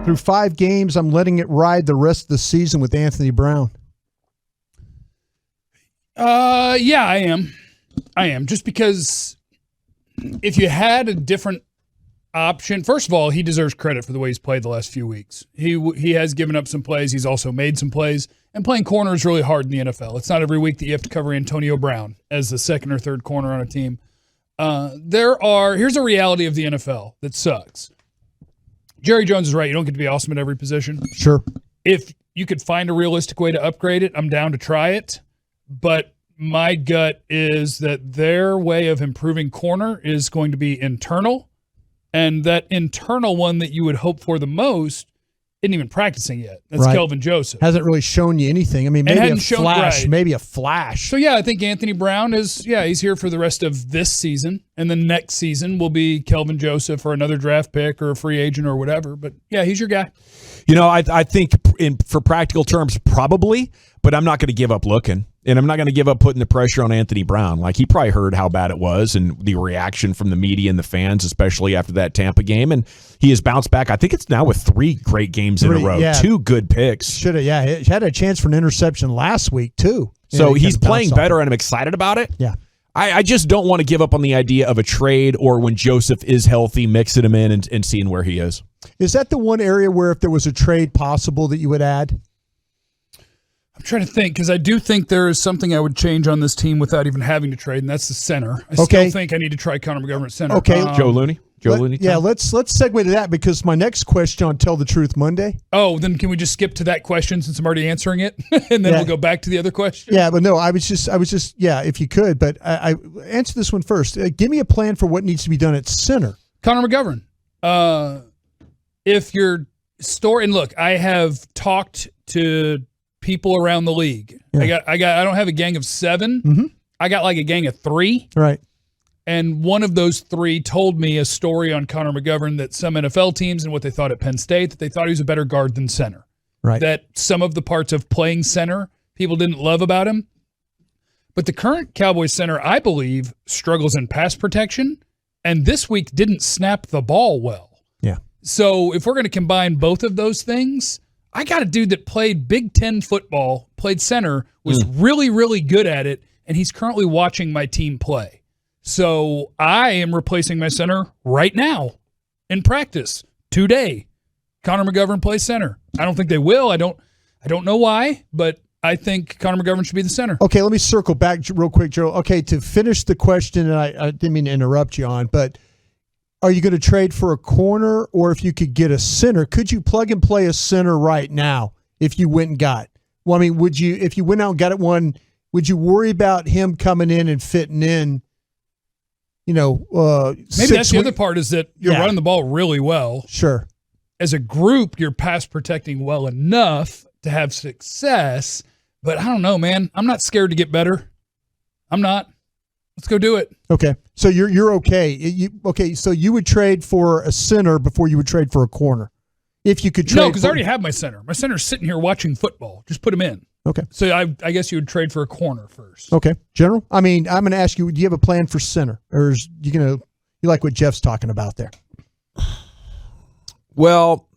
Through 5 games, I'm letting it ride the rest of the season with Anthony Brown. Yeah, I am. Just because if you had a different option, first of all, he deserves credit for the way he's played the last few weeks. He has given up some plays. He's also made some plays. And playing corner is really hard in the NFL. It's not every week that you have to cover Antonio Brown as the second or third corner on a team. Here's a reality of the NFL that sucks. Jerry Jones is right. You don't get to be awesome at every position. Sure. If you could find a realistic way to upgrade it, I'm down to try it. But my gut is that their way of improving corner is going to be internal. And that internal one that you would hope for the most isn't even practicing yet. That's right. Kelvin Joseph. Hasn't really shown you anything. I mean, maybe a flash. Right. Maybe a flash. So, yeah, I think Anthony Brown he's here for the rest of this season. And the next season will be Kelvin Joseph or another draft pick or a free agent or whatever. But, yeah, he's your guy. You know, I think for practical terms, probably, but I'm not going to give up looking. And I'm not going to give up putting the pressure on Anthony Brown. Like, he probably heard how bad it was and the reaction from the media and the fans, especially after that Tampa game. And he has bounced back. I think it's now with 3 great games in a row. Yeah. 2 good picks. Should have, yeah. He had a chance for an interception last week, too. So he's playing better, and I'm excited about it. Yeah. I just don't want to give up on the idea of a trade or when Joseph is healthy, mixing him in and seeing where he is. Is that the one area where if there was a trade possible that you would add? I'm trying to think, because I do think there is something I would change on this team without even having to trade, and that's the center. I still think I need to try Connor McGovern at center. Okay. Joe Looney? Yeah, let's segue to that, because my next question on Tell the Truth Monday. Oh, then can we just skip to that question since I'm already answering it, and then we'll go back to the other question? Yeah, but no, I was just, if you could, but I answer this one first. Give me a plan for what needs to be done at center. Connor McGovern. If your store, and look, I have talked to people around the league. Yeah. I don't have a gang of 7. Mm-hmm. I got like a gang of 3. Right. And one of those 3 told me a story on Connor McGovern that some NFL teams and what they thought at Penn State, that they thought he was a better guard than center. Right. That some of the parts of playing center people didn't love about him. But the current Cowboys center, I believe, struggles in pass protection, and this week didn't snap the ball well. Yeah. So if we're going to combine both of those things, I got a dude that played Big Ten football, played center, was really, really good at it, and he's currently watching my team play. So I am replacing my center right now in practice today. Connor McGovern plays center. I don't think they will. I don't know why, but I think Connor McGovern should be the center. Okay, let me circle back real quick, Joe. Okay, to finish the question, and I didn't mean to interrupt you on, but are you going to trade for a corner, or if you could get a center, could you plug and play a center right now if you went and got? Well, I mean, if you went out and got it one, would you worry about him coming in and fitting in? Maybe that's the other part, is that you're running the ball really well. Sure. As a group, you're pass protecting well enough to have success, but I don't know, man. I'm not scared to get better. I'm not. Let's go do it. Okay. So you're okay. So you would trade for a center before you would trade for a corner. If you could trade. No, because I already have my center. My center's sitting here watching football. Just put him in. Okay. So I guess you would trade for a corner first. Okay. General, I mean, I'm going to ask you, do you have a plan for center? Or you like what Jeff's talking about there? Well,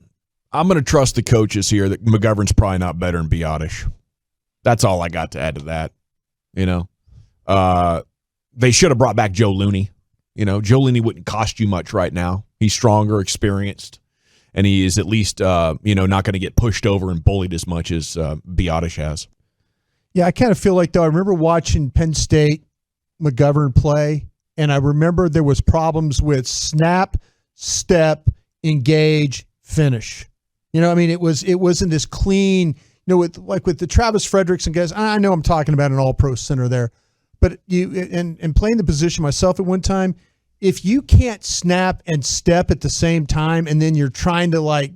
I'm going to trust the coaches here that McGovern's probably not better than Biotish. That's all I got to add to that. They should have brought back Joe Looney. Joe Looney wouldn't cost you much right now. He's stronger, experienced, and he is at least, not going to get pushed over and bullied as much as Biotish has. Yeah, I kind of feel like, though, I remember watching Penn State McGovern play, and I remember there was problems with snap, step, engage, finish. It wasn't this clean, with the Travis Fredericks and guys. I know I'm talking about an all-pro center there, but and playing the position myself at one time, if you can't snap and step at the same time, and then you're trying to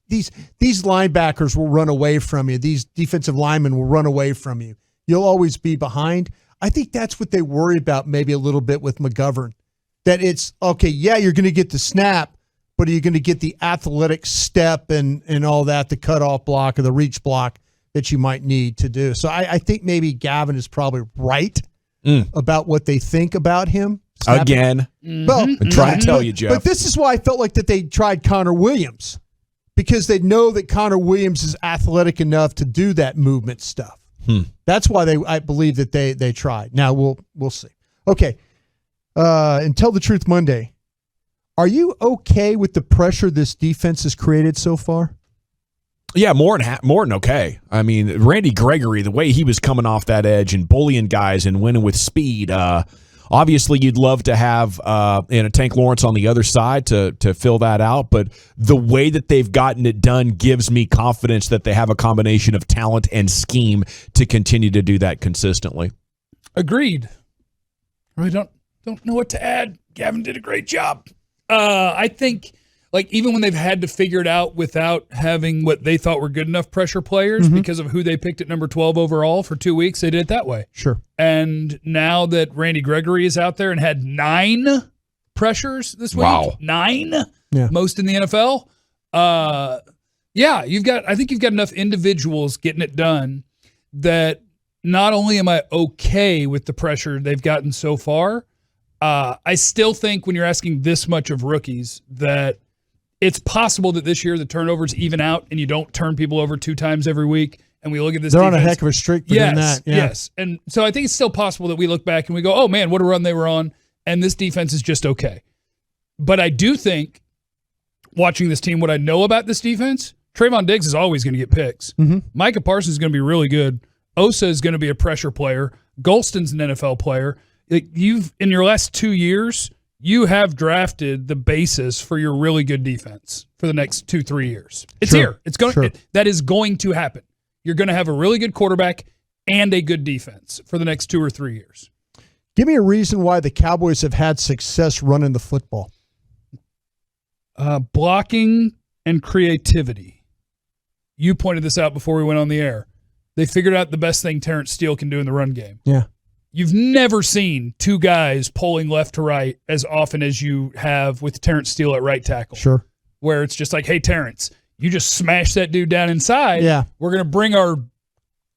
these linebackers will run away from you. These defensive linemen will run away from you. You'll always be behind. I think that's what they worry about maybe a little bit with McGovern. That it's, okay, yeah, you're going to get the snap, but are you going to get the athletic step and all that, the cutoff block or the reach block that you might need to do? So I think maybe Gavin is probably right about what they think about him. Again. Well, I'm trying to tell you, Jeff. But this is why I felt like that they tried Connor Williams. because they know that Connor Williams is athletic enough to do that movement stuff. That's why I believe that they tried. Now we'll see. Okay. And Tell the Truth Monday. Are you okay with the pressure this defense has created so far? Yeah, more than okay. I mean, Randy Gregory, the way he was coming off that edge and bullying guys and winning with speed. Obviously, you'd love to have Tank Lawrence on the other side to fill that out, but the way that they've gotten it done gives me confidence that they have a combination of talent and scheme to continue to do that consistently. Agreed. I really don't know what to add. Gavin did a great job. I think, even when they've had to figure it out without having what they thought were good enough pressure players because of who they picked at number 12 overall for 2 weeks, they did it that way. Sure. And now that Randy Gregory is out there and had 9 pressures this week, 9, most in the NFL. I think you've got enough individuals getting it done that not only am I okay with the pressure they've gotten so far, I still think when you're asking this much of rookies that it's possible that this year the turnovers even out and you don't turn people over 2 times every week. And we look at this They're defense. on a heck of a streak for doing that. Yeah. Yes. And so I think it's still possible that we look back and we go, oh, man, what a run they were on. And this defense is just okay. But I do think, watching this team, what I know about this defense, Trayvon Diggs is always going to get picks. Micah Parsons is going to be really good. Osa is going to be a pressure player. Golston's an NFL player. You've, in your last 2 years, you have drafted the basis for your really good defense for the next 2-3 years. It's here. It's going. That is going to happen. You're going to have a really good quarterback and a good defense for the next 2 or 3 years. Give me a reason why the Cowboys have had success running the football. Blocking and creativity. You pointed this out before we went on the air. They figured out the best thing Terrence Steele can do in the run game. Yeah. You've never seen 2 guys pulling left to right as often as you have with Terrence Steele at right tackle. Sure. Where it's just like, hey, Terrence, you just smash that dude down inside. Yeah. We're going to bring our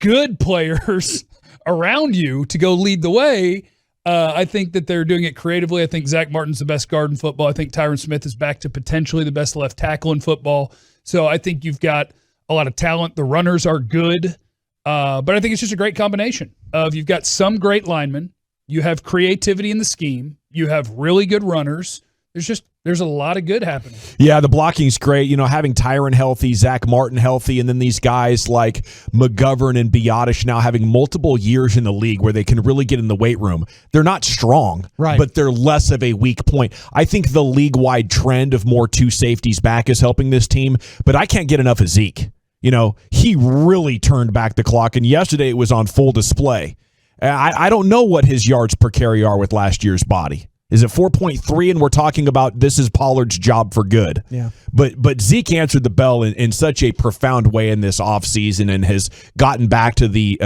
good players around you to go lead the way. I think that they're doing it creatively. I think Zach Martin's the best guard in football. I think Tyron Smith is back to potentially the best left tackle in football. So I think you've got a lot of talent. The runners are good. But I think it's just a great combination of you've got some great linemen, you have creativity in the scheme, you have really good runners. There's a lot of good happening. Yeah, the blocking's great. Having Tyron healthy, Zach Martin healthy, and then these guys like McGovern and Biotish now having multiple years in the league where they can really get in the weight room. They're not strong, right, but they're less of a weak point. I think the league-wide trend of more 2 safeties back is helping this team, but I can't get enough of Zeke. He really turned back the clock, and yesterday it was on full display. I don't know what his yards per carry are with last year's body. Is it 4.3? And we're talking about this is Pollard's job for good. Yeah. But Zeke answered the bell in such a profound way in this offseason and has gotten back to the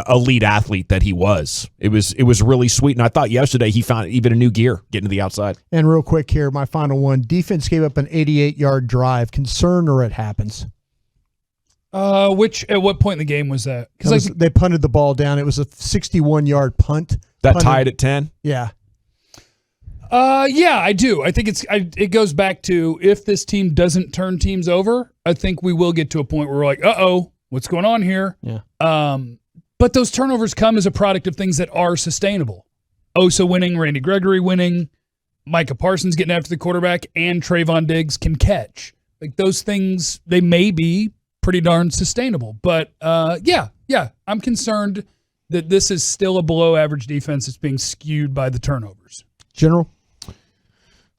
elite athlete that he was. It was really sweet. And I thought yesterday he found even a new gear getting to the outside. And real quick here, my final one. Defense gave up an 88-yard drive. Concern or it happens? At what point in the game was that? Because they punted the ball down. It was a 61-yard punt. That tied at 10? Yeah. Yeah, I do. I think it goes back to if this team doesn't turn teams over, I think we will get to a point where we're like, uh-oh, what's going on here? Yeah. But those turnovers come as a product of things that are sustainable. Osa winning, Randy Gregory winning, Micah Parsons getting after the quarterback, and Trayvon Diggs can catch. Like those things, they may be pretty darn sustainable. But yeah, I'm concerned that this is still a below average defense that's being skewed by the turnovers. General?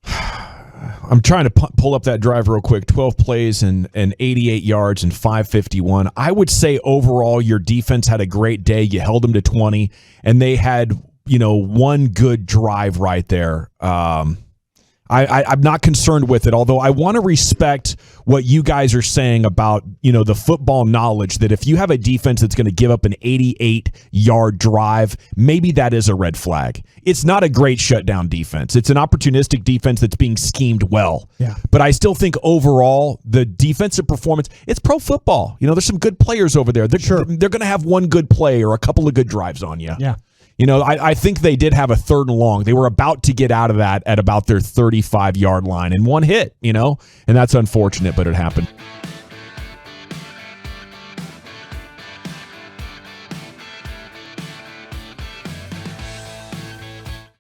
I'm trying to pull up that drive real quick. 12 plays and 88 yards and 551. I would say overall your defense had a great day. You held them to 20, and they had, one good drive right there. I'm not concerned with it, although I want to respect what you guys are saying about, the football knowledge that if you have a defense that's going to give up an 88-yard drive, maybe that is a red flag. It's not a great shutdown defense. It's an opportunistic defense that's being schemed well. Yeah. But I still think overall the defensive performance, it's pro football. There's some good players over there. They're going to have one good play or a couple of good drives on you. Yeah. You know, I think they did have a 3rd and long. They were about to get out of that at about their 35-yard line, and one hit, you know, and that's unfortunate, but it happened.